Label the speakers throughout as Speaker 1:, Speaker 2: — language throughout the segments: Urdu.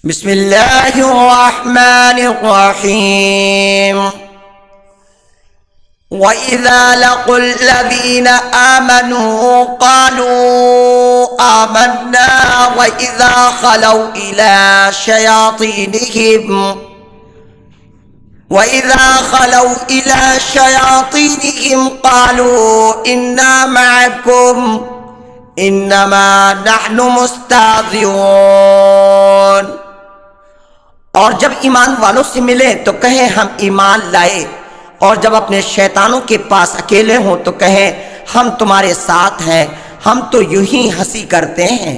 Speaker 1: بسم اللہ الرحمن الرحیم وَإِذَا لَقُوا الَّذِينَ آمَنُوا قَالُوا آمَنَّا وَإِذَا خَلَوْا إِلَى شَيَاطِينِهِمْ قَالُوا إِنَّا مَعَكُمْ إِنَّمَا نَحْنُ مُسْتَهْزِئُونَ۔ اور جب ایمان والوں سے ملیں تو کہیں ہم ایمان لائے، اور جب اپنے شیطانوں کے پاس اکیلے ہوں تو کہیں ہم تمہارے ساتھ ہیں، ہم تو یوں ہی ہنسی کرتے ہیں۔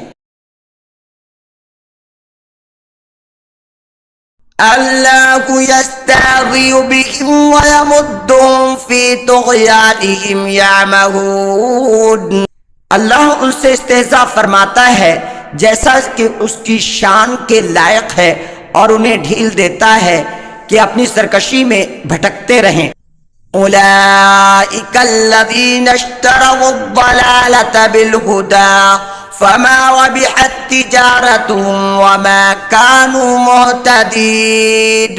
Speaker 1: اللہ یستہزئ بہم ویمدہم فی طغیانہم یعمہون۔ اللہ ان سے استہزاء فرماتا ہے جیسا کہ اس کی شان کے لائق ہے، اور انہیں ڈھیل دیتا ہے کہ اپنی سرکشی میں بھٹکتے رہیں۔ اولئک الذین اشتروا الضلالۃ بالہدی فما ربحت تجارتهم وما كانوا مہتدین۔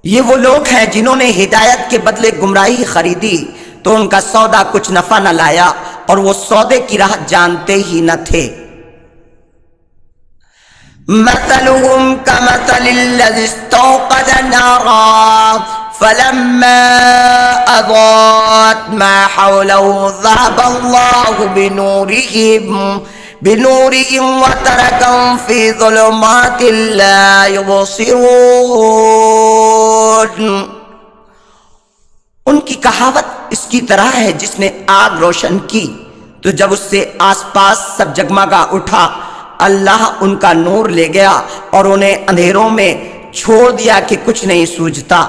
Speaker 1: یہ وہ لوگ ہیں جنہوں نے ہدایت کے بدلے گمراہی خریدی تو ان کا سودا کچھ نفع نہ لایا، اور وہ سودے کی راہ جانتے ہی نہ تھے۔ مثلهم كمثل الذي استوقد نارا فلما أضاءت ما حوله ذهب الله بنورهم وتركهم في ظلمات لا يبصرون۔ ان کی کہاوت اس کی طرح ہے جس نے آگ روشن کی تو جب اس سے آس پاس سب جگمگا اٹھا، اللہ ان کا نور لے گیا اور انہیں اندھیروں میں چھوڑ دیا کہ کچھ نہیں سوجھتا۔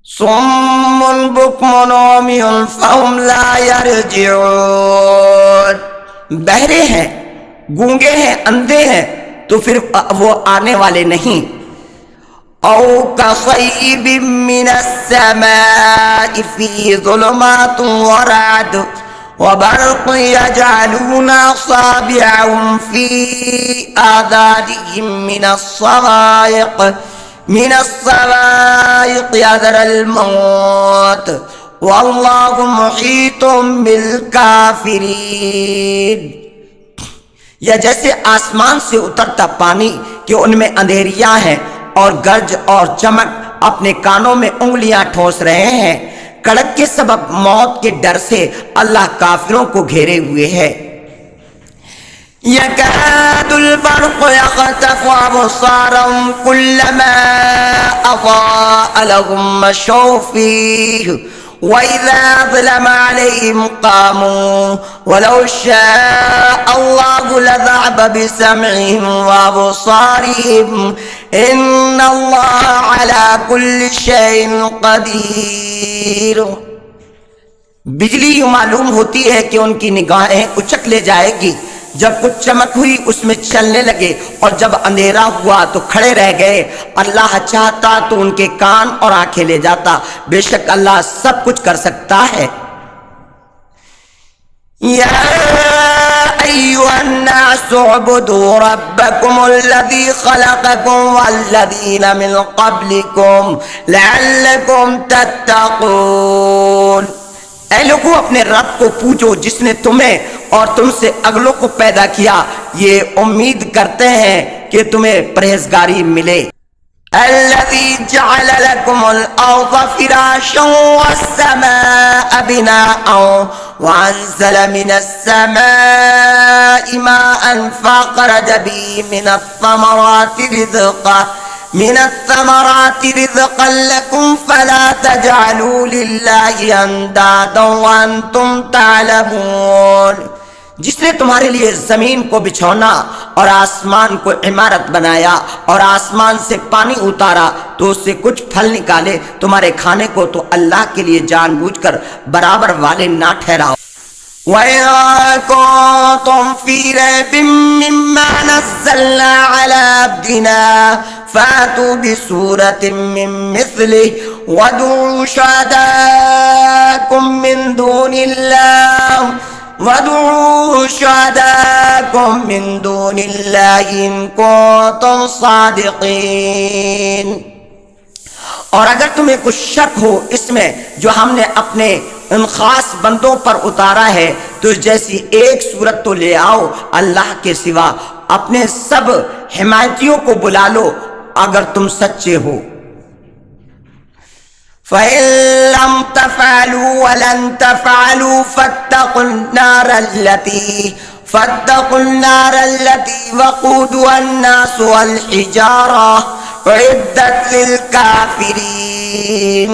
Speaker 1: صم بکم عمی فہم لا یرجعون۔ بہرے ہیں، گونگے ہیں، اندھے ہیں تو پھر وہ آنے والے نہیں۔ او کصیب من السماء فی ظلمات ورعد وبرق يجعلون أصابعهم في آذانهم من الصواعق حذر الموت والله محيط بالكافرين۔ یا جیسے آسمان سے اترتا پانی کہ ان میں اندھیریاں ہیں، اور گرج اور چمک اپنے کانوں میں انگلیاں ٹھونس رہے ہیں، کڑک کے سبب موت کے ڈر سے اللہ کافروں کو گھیرے ہوئے ہے۔ یکاد البرق یخطف ابصارهم کلما اضاء لهم مشوا فیہ وَإِذَا أَظْلَمَ عَلَيْهِمْ قَامُوا وَلَوْ شَاءَ اللَّهُ لَذَهَبَ بِسَمْعِهِمْ وَأَبْصَارِهِمْ إِنَّ اللَّهَ عَلَى كُلِّ شَيْءٍ قَدِيرٌ۔ بجلی یوں معلوم ہوتی ہے کہ ان کی نگاہیں اچک لے جائے گی، جب کچھ چمک ہوئی اس میں چلنے لگے، اور جب اندھیرا ہوا تو کھڑے رہ گئے۔ اللہ چاہتا تو ان کے کان اور آنکھیں لے جاتا، بے شک اللہ سب کچھ کر سکتا ہے۔ یا ایھا الناس اعبدوا ربکم الذی خلقکم والذین من قبلکم لعلکم تتقون۔ اے لوگوں، اپنے رب کو پوجو جس نے تمہیں اور تم سے اگلوں کو پیدا کیا، یہ امید کرتے ہیں کہ تمہیں پرہیزگاری ملے۔ الذی جعل لکم الارض فراشا والسماء بناء وانزل من السماء ماء فاخرج به من الثمرات رزقا لكم فلا تجعلوا لله اندادا وانتم تعلمون۔ جس نے تمہارے لیے زمین کو بچھونا اور آسمان کو عمارت بنایا اور آسمان سے پانی اتارا تو اس سے کچھ پھل نکالے تمہارے کھانے کو، تو اللہ کے لیے جان بوجھ کر برابر والے نہ ٹھہراؤ۔ وَإِن كُنتُمْ فِي رَيْبٍ مِّمَّا نَزَّلْنَا عَلَىٰ عَبْدِنَا فَأْتُوا بِسُورَةٍ مِّن مِّثْلِهِ وَادْعُوا شُهَدَاءَكُم مِّن دُونِ اللَّهِ وادعوا شهداءكم لكم من دون الله إن كنتم صادقين۔ اور اگر تمہیں کچھ شک ہو اس میں جو ہم نے اپنے ان خاص بندوں پر اتارا ہے تو جیسی ایک صورت تو لے آؤ اللہ کے سوا، اپنے سب حمایتیوں کو بلا لو اگر تم سچے ہو۔ فَإِن لَّمْ تَفْعَلُوا وَلَن تَفْعَلُوا فَاتَّقُوا النَّارَ الَّتِي وَقُودُهَا النَّاسُ وَالْحِجَارَةُ اعدت للکافرین۔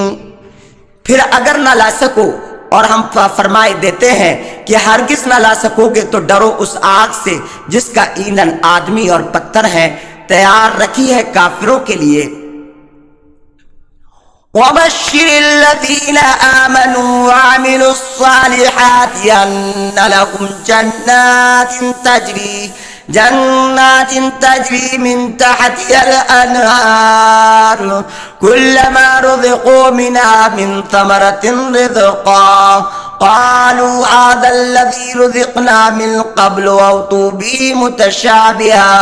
Speaker 1: پھر اگر نہ لا سکو، اور ہم فرمائے دیتے ہیں کہ ہرگز نہ لا سکو گے تو ڈرو اس آگ سے جس کا ایندھن آدمی اور پتھر ہے، تیار رکھی ہے کافروں کے لیے۔ وَبَشِّرِ الَّذِينَ آمَنُوا وَعَمِلُوا الصَّالِحَاتِ أَنَّ لَهُمْ جنات تجري من تحتها الأنهار كلما رزقوا منها من ثمرة رزقا قالوا هذا الذي رزقنا من قبل وأتوا به متشابها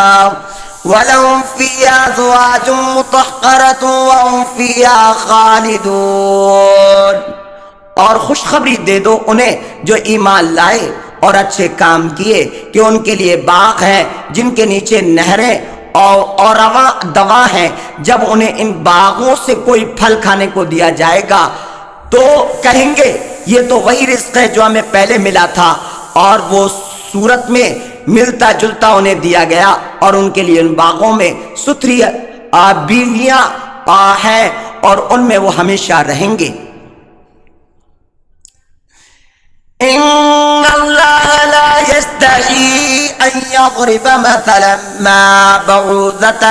Speaker 1: ولهم فيها أزواج مطهرة وهم فيها خالدون۔ اور خوشخبری دے دو انہیں جو ایمان لائے اور اچھے کام کیے کہ ان کے لیے باغ ہیں جن کے نیچے نہریں اور رواں دوا ہیں۔ جب انہیں ان باغوں سے کوئی پھل کھانے کو دیا جائے گا تو کہیں گے یہ تو وہی رزق ہے جو ہمیں پہلے ملا تھا، اور وہ صورت میں ملتا جلتا انہیں دیا گیا، اور ان کے لیے ان باغوں میں ستھری بیویاں ہیں اور ان میں وہ ہمیشہ رہیں گے۔ إن الله لا يستحيي أن يضرب مثلا ما بعوضة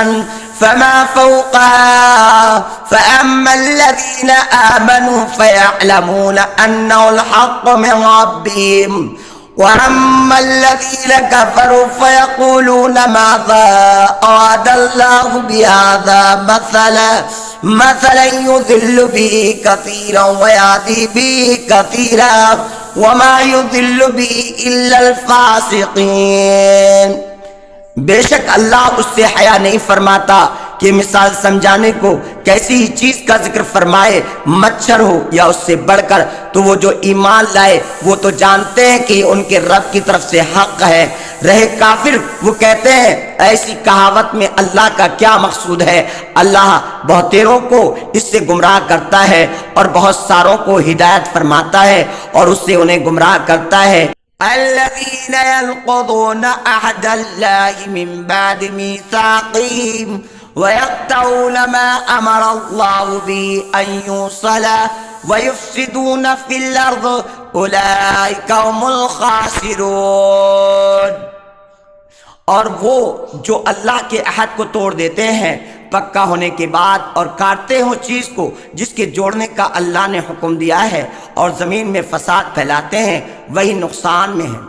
Speaker 1: فما فوقها فأما الذين آمنوا فيعلمون أنه الحق من ربهم وأما الذين كفروا فيقولون ماذا أراد الله بهذا مثلا يضل به كثيرا ويهدي به كثيرا وما يضل به إلا الفاسقين۔ بے شک اللہ اس سے حیا نہیں فرماتا کہ مثال سمجھانے کو کیسی ہی چیز کا ذکر فرمائے، مچھر ہو یا اس سے بڑھ کر، تو وہ جو ایمان لائے وہ تو جانتے ہیں کہ ان کے رب کی طرف سے حق ہے، رہے کافر وہ کہتے ہیں ایسی کہاوت میں اللہ کا کیا مقصود ہے۔ اللہ بہتیروں کو اس سے گمراہ کرتا ہے اور بہت ساروں کو ہدایت فرماتا ہے اور اس سے انہیں گمراہ کرتا ہے۔ الذين ينقضون عهد الله من بعد ميثاقه ويقطعون ما أمر الله به أن يوصل ويفسدون في الأرض أولئك هم الخاسرون۔ اور وہ جو اللہ کے عہد کو توڑ دیتے ہیں پکا ہونے کے بعد اور کاٹتے ہوں چیز کو جس کے جوڑنے کا اللہ نے حکم دیا ہے اور زمین میں فساد پھیلاتے ہیں، وہی نقصان میں ہیں۔